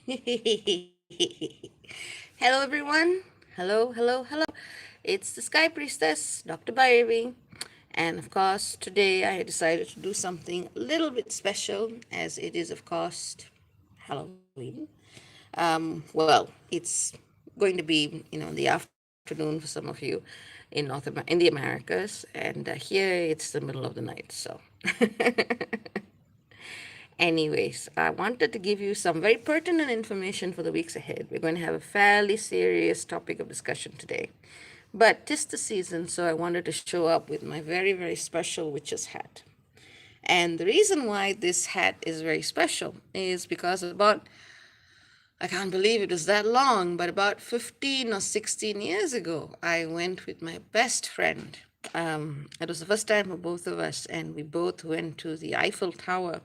Hello, everyone. Hello, hello, hello. It's the Sky Priestess, Dr. Bhairavi. And of course, today I decided to do something a little bit special as it is, of course, Halloween. Well, it's going to be, in the afternoon for some of you in the Americas, and here it's the middle of the night. So, anyways, I wanted to give you some very pertinent information for the weeks ahead. We're going to have a fairly serious topic of discussion today. But 'tis the season, so I wanted to show up with my very, very special witch's hat. And the reason why this hat is very special is because I can't believe it was that long, but about 15 or 16 years ago, I went with my best friend. It was the first time for both of us, and we both went to the Eiffel Tower,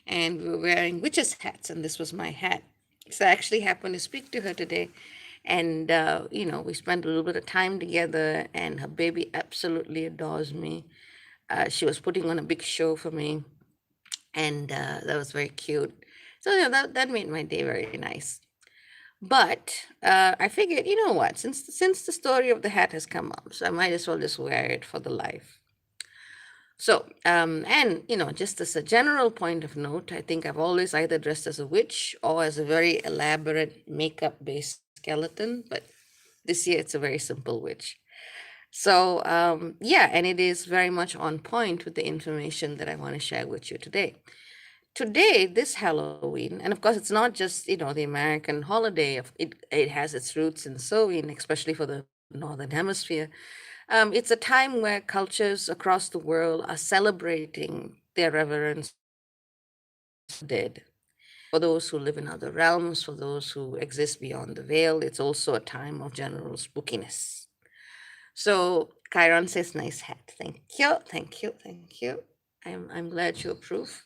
and we were wearing witches' hats, and this was my hat. So I actually happened to speak to her today, and we spent a little bit of time together, and her baby absolutely adores me. She was putting on a big show for me, and that was very cute. So that made my day very nice. But I figured, you know what? Since the story of the hat has come up, so I might as well just wear it for the life. So, and just as a general point of note, I think I've always either dressed as a witch or as a very elaborate makeup-based skeleton. But this year, it's a very simple witch. So, yeah, and it is very much on point with the information that I want to share with you today. Today, this Halloween, and of course, it's not just the American holiday. It has its roots in Samhain, especially for the Northern Hemisphere. It's a time where cultures across the world are celebrating their reverence for the dead. For those who live in other realms, for those who exist beyond the veil, it's also a time of general spookiness. So Chiron says, "Nice hat. Thank you, thank you, thank you. I'm glad you approve."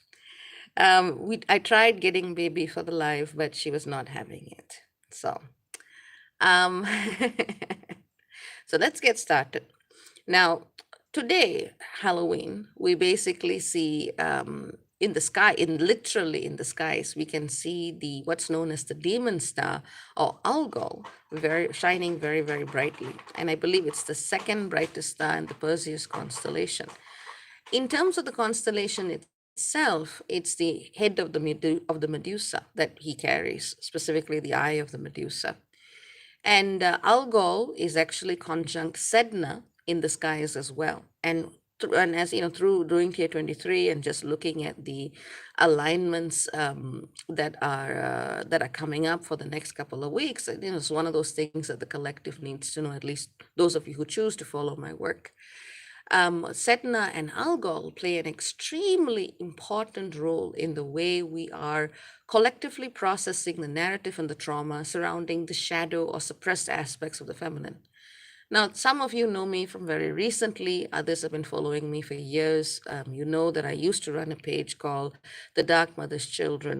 I tried getting baby for the live, but she was not having it. So, um, so let's get started. Now, today, Halloween, we basically see in the sky, literally in the skies, we can see the what's known as the demon star or Algol, very shining very, very brightly. And I believe it's the second brightest star in the Perseus constellation. In terms of the constellation itself, it's the head of of the Medusa that he carries, specifically the eye of the Medusa. And Algol is actually conjunct Sedna in the skies as well. And as you know, through during Tier 23 and just looking at the alignments that are coming up for the next couple of weeks, it's one of those things that the collective needs to know. At least those of you who choose to follow my work. Sedna and Algol play an extremely important role in the way we are collectively processing the narrative and the trauma surrounding the shadow or suppressed aspects of the feminine. Now, some of you know me from very recently, others have been following me for years. You know that I used to run a page called The Dark Mother's Children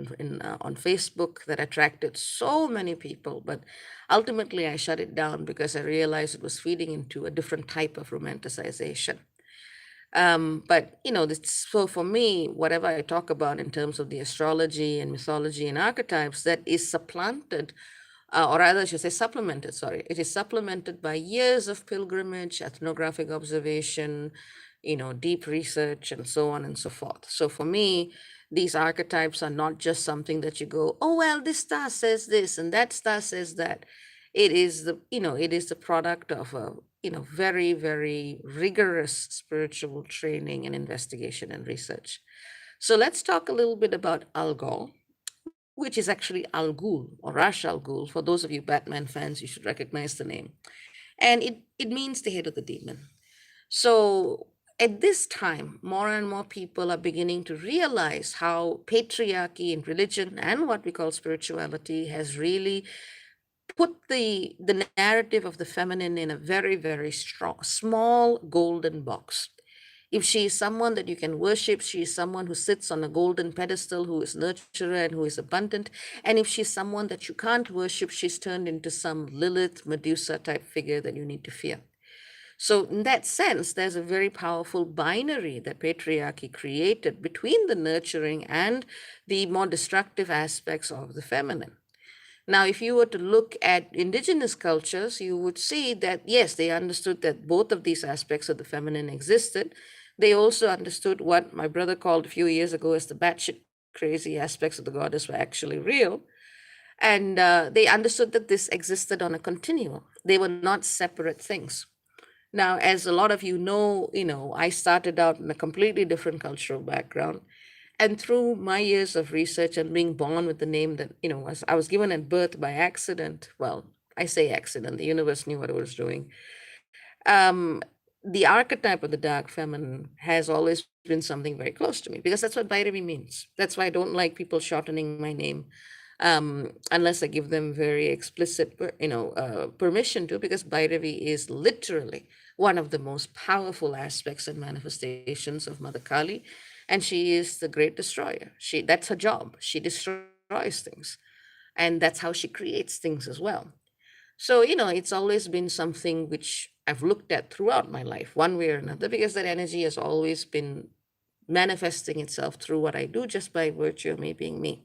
on Facebook that attracted so many people, but ultimately I shut it down because I realized it was feeding into a different type of romanticization. But so for me, whatever I talk about in terms of the astrology and mythology and archetypes, that is supplanted, or rather, I should say supplemented, sorry. It is supplemented by years of pilgrimage, ethnographic observation, deep research, and so on and so forth. So for me, these archetypes are not just something that you go, oh, well, this star says this and that star says that. It is the product of a, very, very rigorous spiritual training and investigation and research. So let's talk a little bit about Algol, which is actually Al Ghul or Ra's al Ghul. For those of you Batman fans, you should recognize the name. And it means the head of the demon. So at this time, more and more people are beginning to realize how patriarchy in religion and what we call spirituality has really put the narrative of the feminine in a very, very strong, small golden box. If she is someone that you can worship, she is someone who sits on a golden pedestal, who is nurturer and who is abundant. And if she's someone that you can't worship, she's turned into some Lilith, Medusa type figure that you need to fear. So, in that sense, there's a very powerful binary that patriarchy created between the nurturing and the more destructive aspects of the feminine. Now, if you were to look at indigenous cultures, you would see that yes, they understood that both of these aspects of the feminine existed. They also understood what my brother called a few years ago as the batshit crazy aspects of the goddess were actually real. And they understood that this existed on a continuum. They were not separate things. Now, as a lot of you know, I started out in a completely different cultural background. And through my years of research and being born with the name that, was I was given at birth by accident. Well, I say accident, the universe knew what it was doing. Um, the archetype of the dark feminine has always been something very close to me because that's what Bhairavi means. That's why I don't like people shortening my name unless I give them very explicit, permission to, because Bhairavi is literally one of the most powerful aspects and manifestations of Mother Kali, and she is the great destroyer. That's her job. She destroys things, and that's how she creates things as well. So, it's always been something which I've looked at throughout my life, one way or another, because that energy has always been manifesting itself through what I do just by virtue of me being me.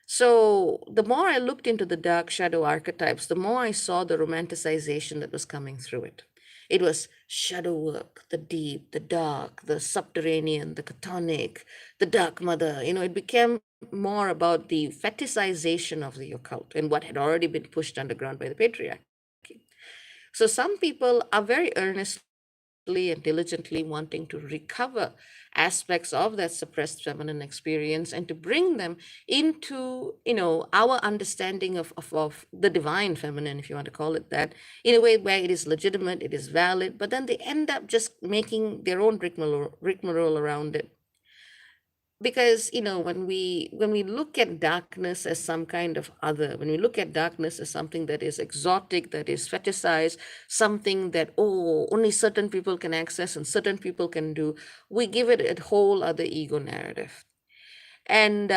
So the more I looked into the dark shadow archetypes, the more I saw the romanticization that was coming through it. It was shadow work, the deep, the dark, the subterranean, the chthonic, the dark mother. It became more about the fetishization of the occult and what had already been pushed underground by the patriarchy. So some people are very earnestly and diligently wanting to recover aspects of that suppressed feminine experience and to bring them into, our understanding of the divine feminine, if you want to call it that, in a way where it is legitimate, it is valid, but then they end up just making their own rigmarole around it. Because when we look at darkness as some kind of other, when we look at darkness as something that is exotic, that is fetishized, something that, oh, only certain people can access and certain people can do, we give it a whole other ego narrative. And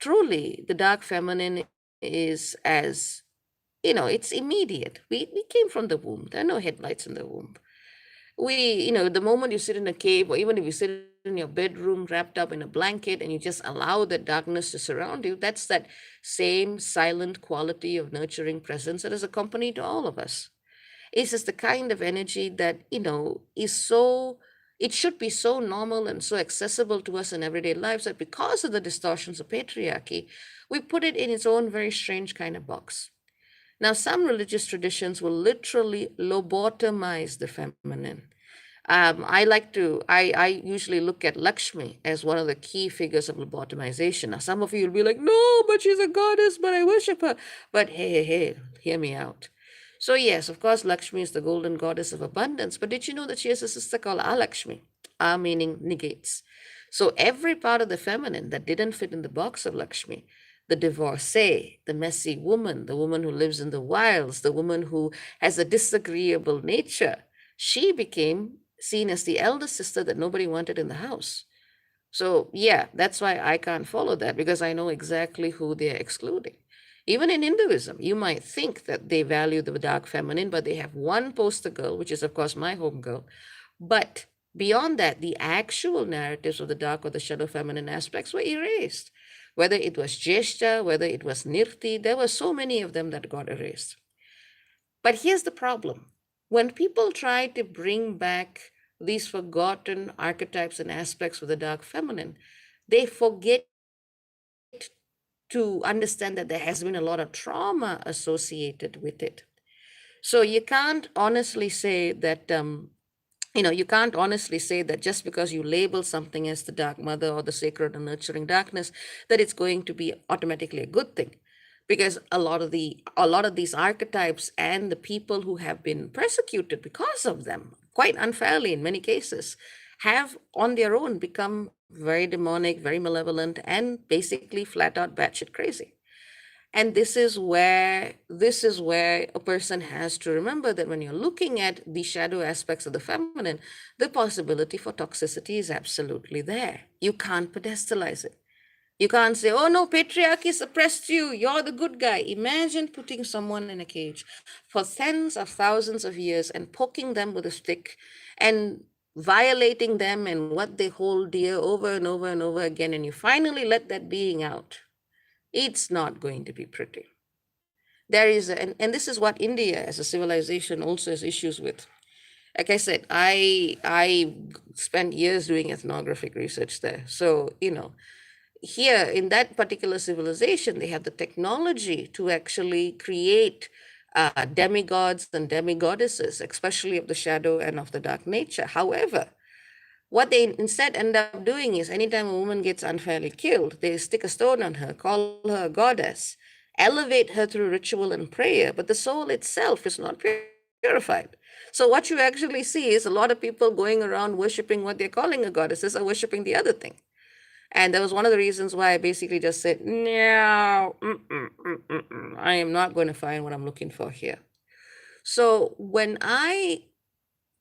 truly the dark feminine is as, it's immediate. We came from the womb. There are no headlights in the womb. The moment you sit in a cave, or even if you sit in your bedroom wrapped up in a blanket and you just allow that darkness to surround you, that's that same silent quality of nurturing presence that is accompanied to all of us. It's just the kind of energy that, is so, it should be so normal and so accessible to us in everyday lives that because of the distortions of patriarchy, we put it in its own very strange kind of box. Now, some religious traditions will literally lobotomize the feminine. I usually look at Lakshmi as one of the key figures of lobotomization. Now, some of you will be like, no, but she's a goddess, but I worship her. But hey, hear me out. So, yes, of course, Lakshmi is the golden goddess of abundance, but did you know that she has a sister called Alakshmi? A meaning negates. So, every part of the feminine that didn't fit in the box of Lakshmi, the divorcee, the messy woman, the woman who lives in the wilds, the woman who has a disagreeable nature, she became seen as the elder sister that nobody wanted in the house. So, yeah, that's why I can't follow that because I know exactly who they're excluding. Even in Hinduism, you might think that they value the dark feminine, but they have one poster girl, which is, of course, my home girl. But beyond that, the actual narratives of the dark or the shadow feminine aspects were erased. Whether it was Jeshta, whether it was Nirti, there were so many of them that got erased. But here's the problem. When people try to bring back these forgotten archetypes and aspects of the dark feminine, they forget to understand that there has been a lot of trauma associated with it. So you can't honestly say that just because you label something as the dark mother or the sacred and nurturing darkness, that it's going to be automatically a good thing. Because a lot of these archetypes and the people who have been persecuted because of them, quite unfairly in many cases, have on their own become very demonic, very malevolent, and basically flat out batshit crazy. And this is where a person has to remember that when you're looking at the shadow aspects of the feminine, the possibility for toxicity is absolutely there. You can't pedestalize it. You can't say, oh no, patriarchy suppressed you, you're the good guy. Imagine putting someone in a cage for tens of thousands of years and poking them with a stick and violating them and what they hold dear over and over and over again, and you finally let that being out. It's not going to be pretty. There is, and this is what India as a civilization also has issues with. Like I said, I spent years doing ethnographic research there. So, here in that particular civilization, they have the technology to actually create demigods and demigoddesses, especially of the shadow and of the dark nature. However, what they instead end up doing is anytime a woman gets unfairly killed, they stick a stone on her, call her a goddess, elevate her through ritual and prayer, but the soul itself is not purified. So what you actually see is a lot of people going around worshiping what they're calling a goddesses are worshiping the other thing. And that was one of the reasons why I basically just said, no, I am not going to find what I'm looking for here. So when I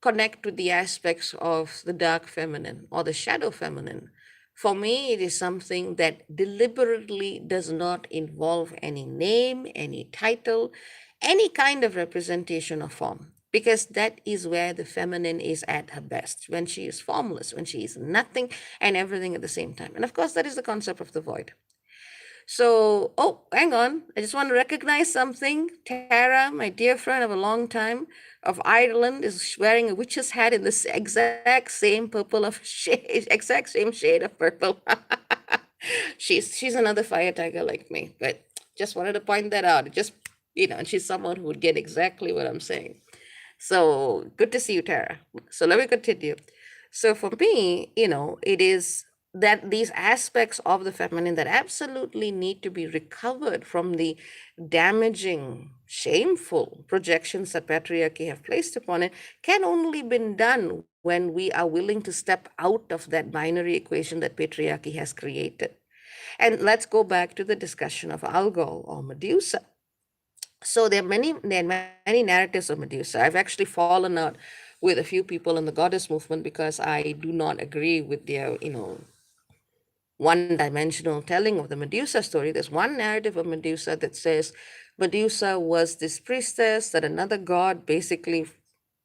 connect with the aspects of the dark feminine or the shadow feminine, for me, it is something that deliberately does not involve any name, any title, any kind of representation or form. Because that is where the feminine is at her best, when she is formless, when she is nothing and everything at the same time. And of course, that is the concept of the void. So, oh, hang on. I just want to recognize something. Tara, my dear friend of a long time of Ireland, is wearing a witch's hat in this exact same purple of shade, exact same shade of purple. She's another fire tiger like me, but just wanted to point that out. Just, and she's someone who would get exactly what I'm saying. So good to see you, Tara. So let me continue. So for me, it is that these aspects of the feminine that absolutely need to be recovered from the damaging, shameful projections that patriarchy have placed upon it can only be done when we are willing to step out of that binary equation that patriarchy has created. And let's go back to the discussion of Algol or Medusa. So there are many narratives of Medusa. I've actually fallen out with a few people in the goddess movement because I do not agree with their one-dimensional telling of the Medusa story. There's one narrative of Medusa that says Medusa was this priestess that another god basically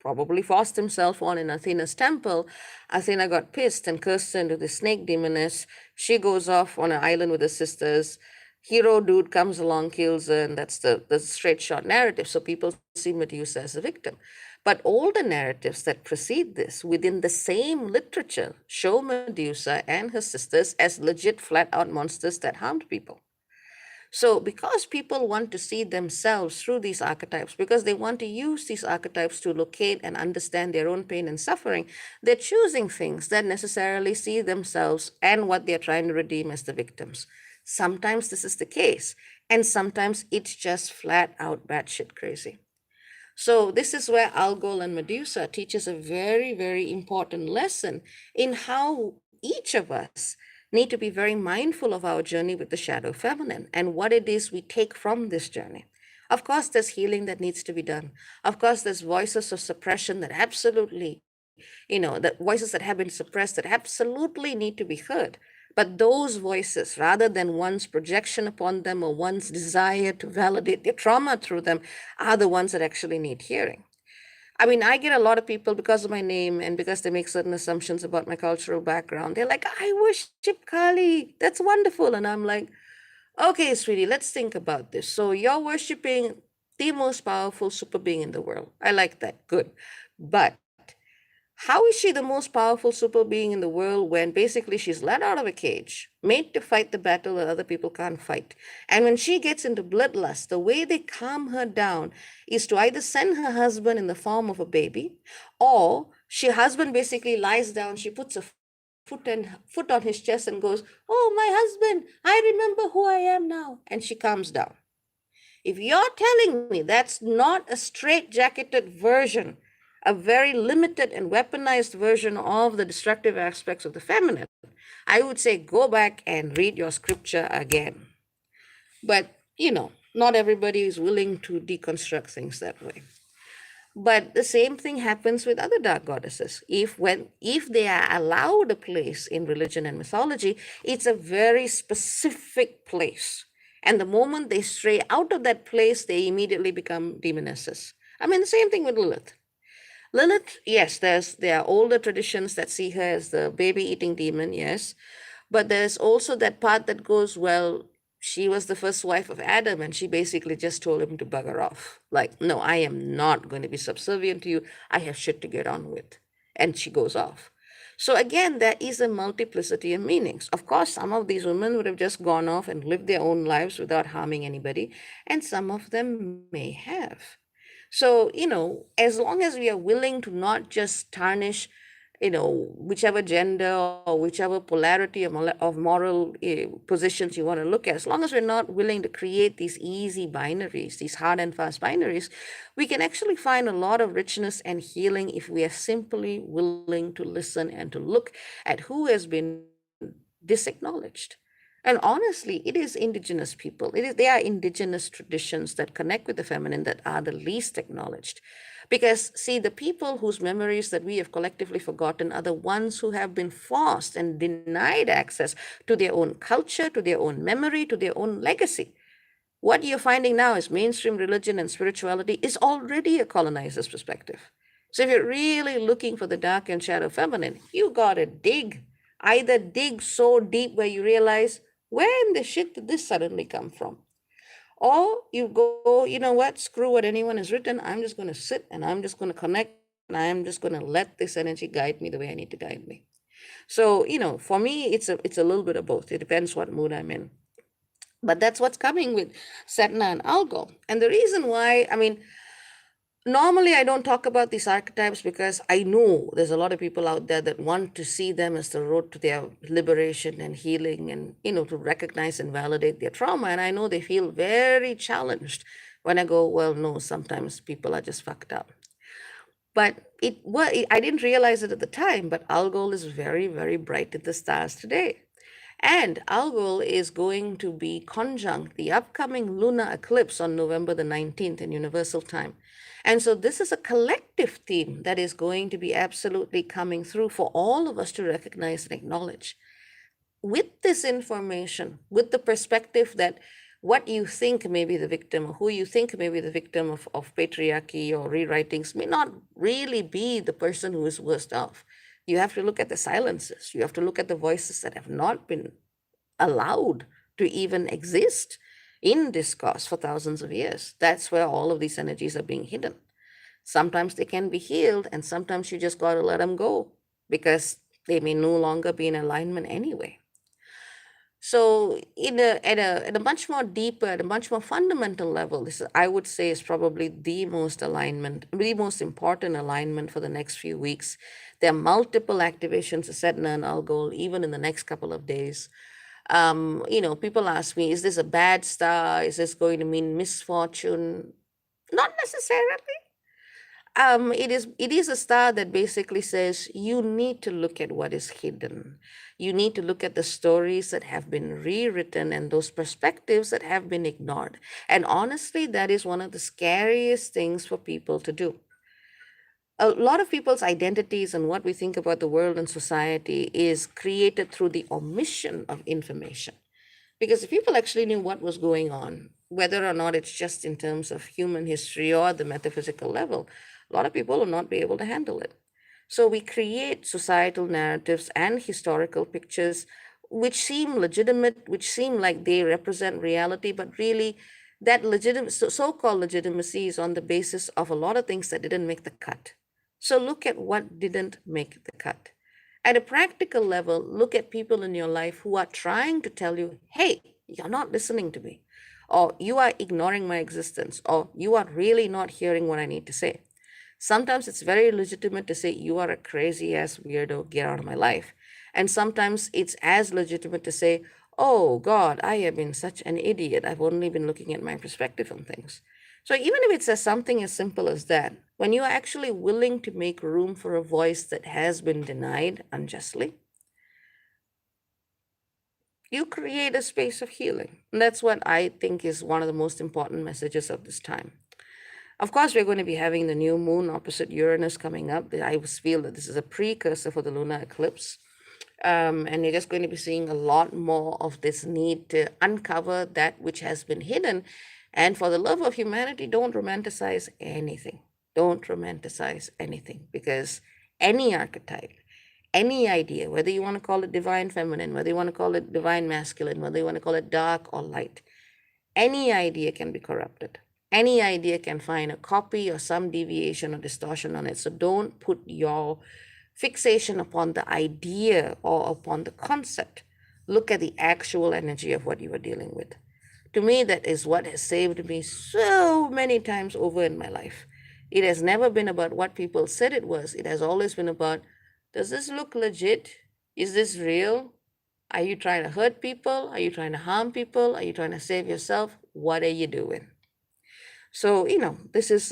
probably forced himself on in Athena's temple. Athena got pissed and cursed her into the snake demoness. She goes off on an island with her sisters. Hero dude comes along, kills her, and that's the straight shot narrative. So people see Medusa as a victim. But all the narratives that precede this within the same literature show Medusa and her sisters as legit flat out monsters that harmed people. So, because people want to see themselves through these archetypes, because they want to use these archetypes to locate and understand their own pain and suffering, they're choosing things that necessarily see themselves and what they're trying to redeem as the victims. Sometimes this is the case, and sometimes it's just flat out batshit crazy. So this is where Algol and Medusa teaches a very, very important lesson in how each of us need to be very mindful of our journey with the shadow feminine and what it is we take from this journey. Of course, there's healing that needs to be done. Of course, there's voices of suppression that absolutely, the voices that have been suppressed that absolutely need to be heard. But those voices, rather than one's projection upon them or one's desire to validate their trauma through them, are the ones that actually need hearing. I mean, I get a lot of people because of my name and because they make certain assumptions about my cultural background. They're like, I worship Kali. That's wonderful. And I'm like, okay, sweetie, let's think about this. So you're worshiping the most powerful super being in the world. I like that. Good. But how is she the most powerful super being in the world when basically she's let out of a cage, made to fight the battle that other people can't fight? And when she gets into bloodlust, the way they calm her down is to either send her husband in the form of a baby, or she husband basically lies down, she puts a foot on his chest and goes, "Oh, my husband, I remember who I am now," and she calms down. If you're telling me that's not a straight-jacketed version, a very limited and weaponized version of the destructive aspects of the feminine, I would say go back and read your scripture again. But, not everybody is willing to deconstruct things that way. But the same thing happens with other dark goddesses. If they are allowed a place in religion and mythology, it's a very specific place. And the moment they stray out of that place, they immediately become demonesses. I mean, the same thing with Lilith. Lilith, yes, there are older traditions that see her as the baby eating demon, yes. But there's also that part that goes, well, she was the first wife of Adam, and she basically just told him to bugger off. Like, no, I am not going to be subservient to you. I have shit to get on with. And she goes off. So again, there is a multiplicity of meanings. Of course, some of these women would have just gone off and lived their own lives without harming anybody, and some of them may have. So, as long as we are willing to not just tarnish, whichever gender or whichever polarity of moral positions you want to look at, as long as we're not willing to create these easy binaries, these hard and fast binaries, we can actually find a lot of richness and healing if we are simply willing to listen and to look at who has been disacknowledged. And honestly, it is indigenous people. They are indigenous traditions that connect with the feminine that are the least acknowledged. Because, see, the people whose memories that we have collectively forgotten are the ones who have been forced and denied access to their own culture, to their own memory, to their own legacy. What you're finding now is mainstream religion and spirituality is already a colonizer's perspective. So if you're really looking for the dark and shadow feminine, you gotta dig. Either dig so deep where you realize, where in the shit did this suddenly come from? Or you go, you know what, screw what anyone has written. I'm just gonna sit and I'm just gonna connect and I'm just gonna let this energy guide me the way I need to guide me. So, for me, it's a little bit of both. It depends what mood I'm in. But that's what's coming with Sedna and Algol. And the reason why, I mean, normally I don't talk about these archetypes because I know there's a lot of people out there that want to see them as the road to their liberation and healing and, to recognize and validate their trauma. And I know they feel very challenged when I go, well, no, sometimes people are just fucked up. But I didn't realize it at the time, but Algol is very, very bright in the stars today. And Algol is going to be conjunct the upcoming lunar eclipse on November the 19th in Universal Time. And so this is a collective theme that is going to be absolutely coming through for all of us to recognize and acknowledge. With this information, with the perspective that what you think may be the victim, or who you think may be the victim of patriarchy or rewritings, may not really be the person who is worst off. You have to look at the silences. You have to look at the voices that have not been allowed to even exist in discourse for thousands of years. That's where all of these energies are being hidden. Sometimes they can be healed, and sometimes you just got to let them go because they may no longer be in alignment anyway. So, at a much more deeper, at a much more fundamental level, this I would say is probably the most important alignment for the next few weeks. There are multiple activations of Sedna and Algol even in the next couple of days. People ask me, is this a bad star? Is this going to mean misfortune? Not necessarily. It is a star that basically says you need to look at what is hidden. You need to look at the stories that have been rewritten and those perspectives that have been ignored. And honestly, that is one of the scariest things for people to do. A lot of people's identities and what we think about the world and society is created through the omission of information. Because if people actually knew what was going on, whether or not it's just in terms of human history or the metaphysical level, a lot of people will not be able to handle it. So we create societal narratives and historical pictures which seem legitimate, which seem like they represent reality, but really that so-called legitimacy is on the basis of a lot of things that didn't make the cut. So look at what didn't make the cut. At a practical level, look at people in your life who are trying to tell you, hey, you're not listening to me, or you are ignoring my existence, or you are really not hearing what I need to say. Sometimes it's very legitimate to say, you are a crazy ass weirdo, get out of my life. And sometimes it's as legitimate to say, oh God, I have been such an idiot. I've only been looking at my perspective on things. So even if it's something as simple as that, when you are actually willing to make room for a voice that has been denied unjustly, you create a space of healing. And that's what I think is one of the most important messages of this time. Of course, we're going to be having the new moon opposite Uranus coming up. I feel that this is a precursor for the lunar eclipse. And you're just going to be seeing a lot more of this need to uncover that which has been hidden. And for the love of humanity, don't romanticize anything. Don't romanticize anything, because any archetype, any idea, whether you want to call it divine feminine, whether you want to call it divine masculine, whether you want to call it dark or light, any idea can be corrupted. Any idea can find a copy or some deviation or distortion on it. So don't put your fixation upon the idea or upon the concept. Look at the actual energy of what you are dealing with. To me, that is what has saved me so many times over in my life. It has never been about what people said it was. It has always been about, does this look legit? Is this real? Are you trying to hurt people? Are you trying to harm people? Are you trying to save yourself? What are you doing? So, this is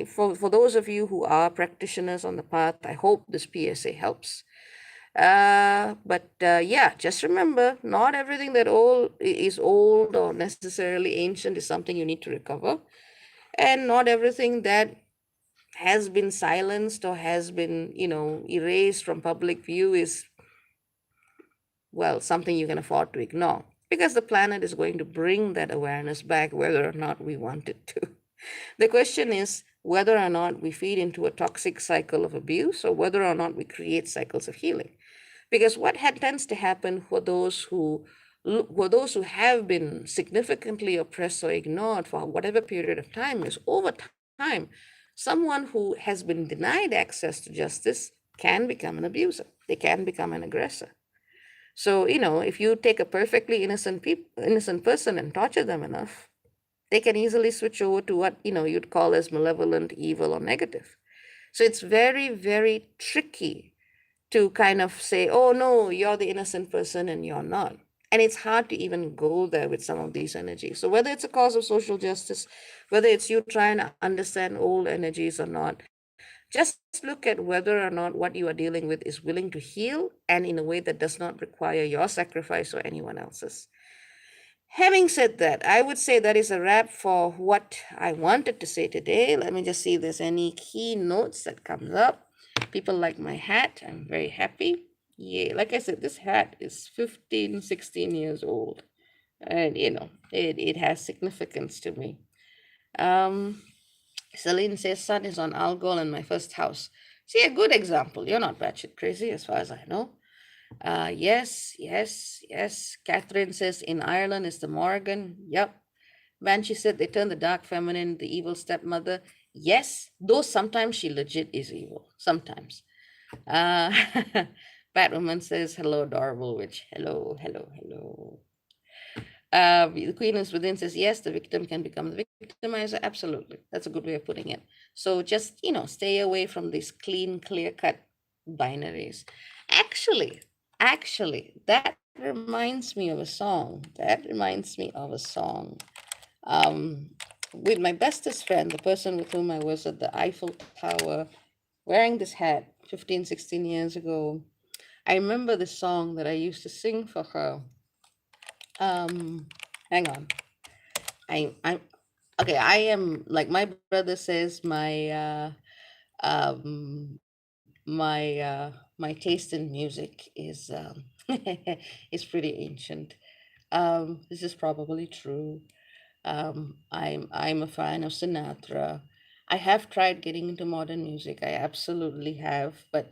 for those of you who are practitioners on the path, I hope this PSA helps. But yeah, just remember, not everything that is old or necessarily ancient is something you need to recover. And not everything that has been silenced or has been, erased from public view is, well, something you can afford to ignore. Because the planet is going to bring that awareness back whether or not we want it to. The question is whether or not we feed into a toxic cycle of abuse or whether or not we create cycles of healing. Because what tends to happen for those who have been significantly oppressed or ignored for whatever period of time is over time, someone who has been denied access to justice can become an abuser. They can become an aggressor. So, if you take a perfectly innocent person and torture them enough, they can easily switch over to what, you'd call as malevolent, evil, or negative. So it's very, very tricky to kind of say, oh, no, you're the innocent person and you're not. And it's hard to even go there with some of these energies. So whether it's a cause of social justice, whether it's you trying to understand old energies or not, just look at whether or not what you are dealing with is willing to heal and in a way that does not require your sacrifice or anyone else's. Having said that, I would say that is a wrap for what I wanted to say today. Let me just see if there's any key notes that comes up. People like my hat. I'm very happy. Yeah, like I said, this hat is 15, 16 years old. And, it has significance to me. Um, Celine says, sun is on Algol in my first house. See, a good example. You're not batshit crazy as far as I know. Yes, yes, yes. Catherine says, in Ireland is the Morgan. Yep. Banshee said they turn the dark feminine, the evil stepmother. Yes, though sometimes she legit is evil. Sometimes. Uh, Batwoman says, hello, adorable witch. Hello, hello, hello. The Queen is within says, yes, the victim can become the victimizer. Absolutely. That's a good way of putting it. So just, stay away from these clean, clear cut binaries. Actually, that reminds me of a song. With my bestest friend, the person with whom I was at the Eiffel Tower wearing this hat 15, 16 years ago. I remember the song that I used to sing for her. Hang on. I'm okay. I am, like my brother says, my taste in music is is pretty ancient. This is probably true. I'm a fan of Sinatra. I have tried getting into modern music. I absolutely have, but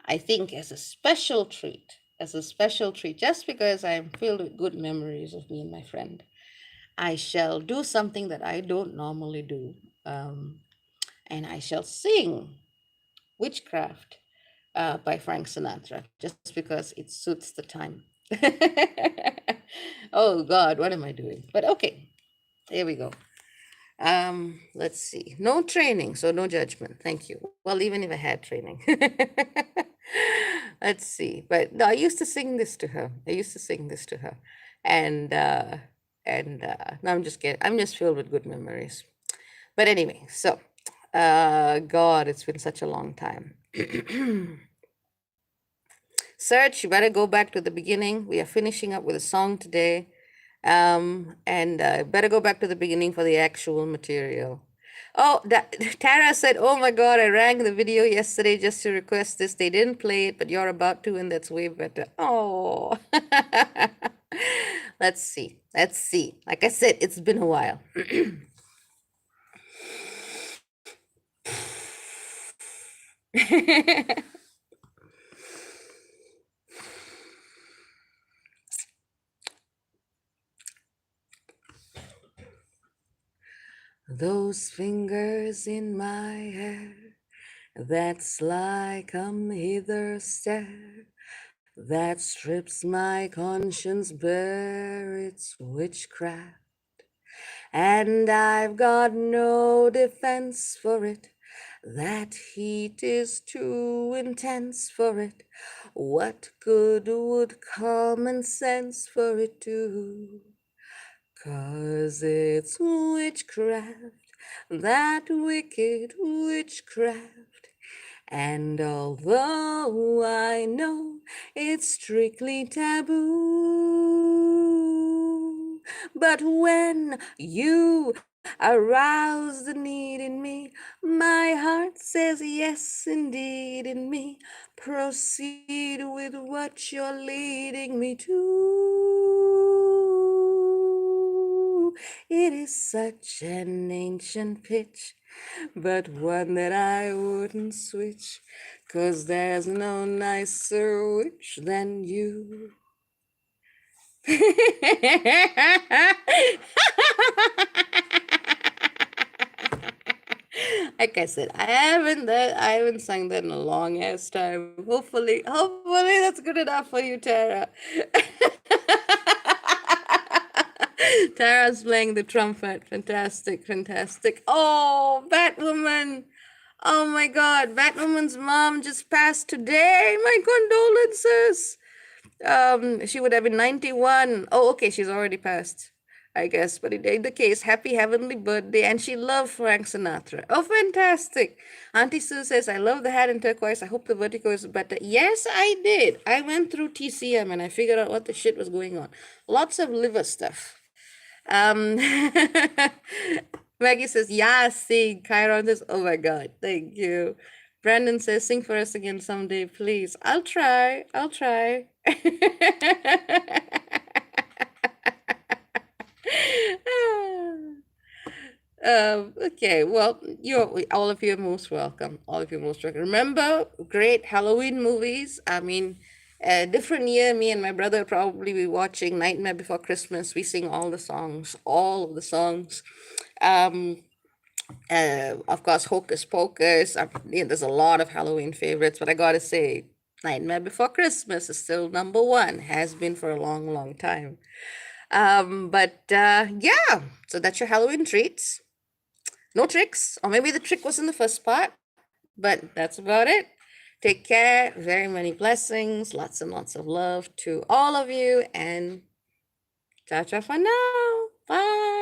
I think as a special treat, just because I'm filled with good memories of me and my friend, I shall do something that I don't normally do, um, and I shall sing Witchcraft by Frank Sinatra, just because it suits the time. Oh God, what am I doing? But okay, here we go. Let's see. No training, so no judgment. Thank you. Well, even if I had training. Let's see. But no, I used to sing this to her. And no, I'm just kidding. I'm just filled with good memories. But anyway, so God, it's been such a long time. Serge, you better go back to the beginning. We are finishing up with a song today. And better go back to the beginning for the actual material. Oh, Tara said, oh my God, I rang the video yesterday just to request this. They didn't play it, but you're about to, and that's way better. Oh, let's see. Let's see. Like I said, it's been a while. Those fingers in my hair that sly come hither stare, that strips my conscience bare, it's witchcraft. And I've got no defense for it. That heat is too intense for it. What good would common sense for it do? 'Cause it's witchcraft, that wicked witchcraft. And although I know it's strictly taboo, but when you arouse the need in me, my heart says yes, indeed, in me. Proceed with what you're leading me to. It is such an ancient pitch, but one that I wouldn't switch, 'cause there's no nicer witch than you. Like I said, I haven't sung that in a long ass time. Hopefully that's good enough for you, Tara. Tara's playing the trumpet. Fantastic, fantastic. Oh, Batwoman. Oh my God, Batwoman's mom just passed today. My condolences. She would have been 91. Oh, okay, she's already passed, I guess. But in the case, happy heavenly birthday. And she loved Frank Sinatra. Oh, fantastic. Auntie Sue says, I love the hat in turquoise. I hope the vertigo is better. Yes, I did. I went through TCM and I figured out what the shit was going on. Lots of liver stuff. Um, Maggie says, yeah, sing. Chiron says, oh my God, thank you. Brandon says, sing for us again someday, please. I'll try. I'll try. Okay, well, you all of you are most welcome. All of you are most welcome. Remember, great Halloween movies. I mean, a different year, me and my brother probably be watching Nightmare Before Christmas. We sing all the songs, all of the songs. Um, of course, Hocus Pocus. There's a lot of Halloween favorites, but I gotta say, Nightmare Before Christmas is still number one. Has been for a long, long time. But yeah, so that's your Halloween treats. No tricks, or maybe the trick was in the first part, but that's about it. Take care. Very many blessings. Lots and lots of love to all of you. And ciao, ciao for now. Bye.